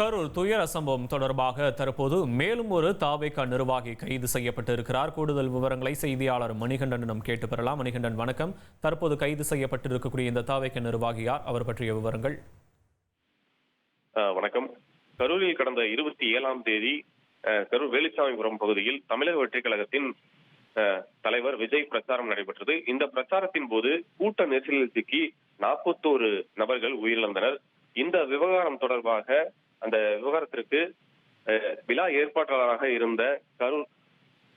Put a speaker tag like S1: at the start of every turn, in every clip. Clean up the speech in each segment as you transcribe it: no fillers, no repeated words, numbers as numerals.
S1: கரூர் துயர சம்பவம் தொடர்பாக தற்போது மேலும் ஒரு தாவேகா நிர்வாகி கைது செய்யப்பட்டிருக்கிறார். கூடுதல் விவரங்களை செய்தியாளர் மணிகண்டனிடம் கேட்டு பெறலாம். மணிகண்டன், வணக்கம். தற்போது கைது செய்யப்பட்டிருக்கக்கூடிய இந்த தாவேகா நிர்வாகி யார்? அவர் பற்றிய விவரங்கள்.
S2: வணக்கம். கரூரில் கடந்த 27ஆம் தேதி கரூர் வேலுச்சாமிபுரம் பகுதியில் தமிழக வெற்றிக் கழகத்தின் தலைவர் விஜய் பிரச்சாரம் நடைபெற்றது. இந்த பிரச்சாரத்தின் போது கூட்ட நெரிசலில் சிக்கி 41 நபர்கள் உயிரிழந்தனர். இந்த விவகாரம் தொடர்பாக அந்த விவகாரத்திற்கு விழா ஏற்பாட்டாளராக இருந்த கரூர்,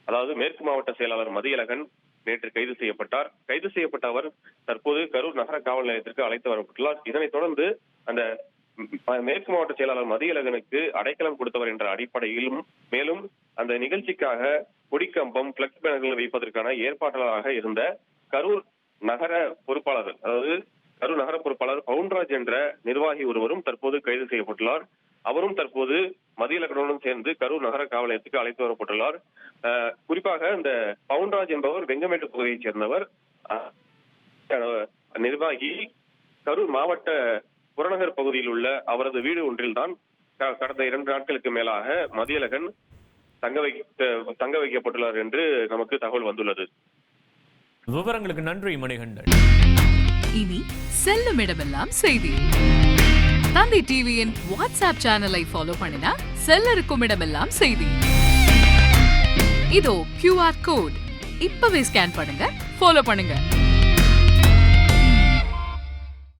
S2: அதாவது மேற்கு மாவட்ட செயலாளர் மதியழகன் நேற்று கைது செய்யப்பட்டார். கைது செய்யப்பட்ட அவர் தற்போது கரூர் நகர காவல் நிலையத்திற்கு அழைத்து வரப்பட்டுள்ளார். இதனைத் தொடர்ந்து அந்த மேற்கு மாவட்ட செயலாளர் மதியழகனுக்கு அடைக்கலம் கொடுத்தவர் என்ற அடிப்படையிலும், மேலும் அந்த நிகழ்ச்சிக்காக கொடிக்கம்பம், பிளக்ஸ் பேனர்கள் வைப்பதற்கான ஏற்பாட்டாளராக இருந்த கரூர் நகர பொறுப்பாளர், அதாவது கரூர் நகர பொறுப்பாளர் பவுன்ராஜ் என்ற நிர்வாகி ஒருவரும் தற்போது கைது செய்யப்பட்டுள்ளார். அவரும் தற்போது மதியழகனுடன் சேர்ந்து கரூர் நகர காவல் நிலையத்துக்கு அழைத்து வரப்பட்டுள்ளார். குறிப்பாக இந்த பவுன்ராஜ் என்பவர் வெங்கமேட்டு பகுதியைச் சேர்ந்தவர். நிர்வாகி கரூர் மாவட்ட புறநகர் பகுதியில் உள்ள அவரது வீடு ஒன்றில்தான் கடந்த 2 நாட்களுக்கு மேலாக மதியழகன் தங்க வைக்கப்பட்டுள்ளார் என்று நமக்கு தகவல் வந்துள்ளது.
S1: விவரங்களுக்கு நன்றி மணிகண்டன்.
S3: இனி செல்லும் இடமெல்லாம் செய்தி. தந்தி டிவியின் வாட்ஸ்அப் சேனலை ஃபாலோ பண்ணினா செல்ல இருக்கும் இடமெல்லாம் செய்தி. இதோ QR கோட் இப்பவே ஸ்கேன் பண்ணுங்க, ஃபாலோ பண்ணுங்க.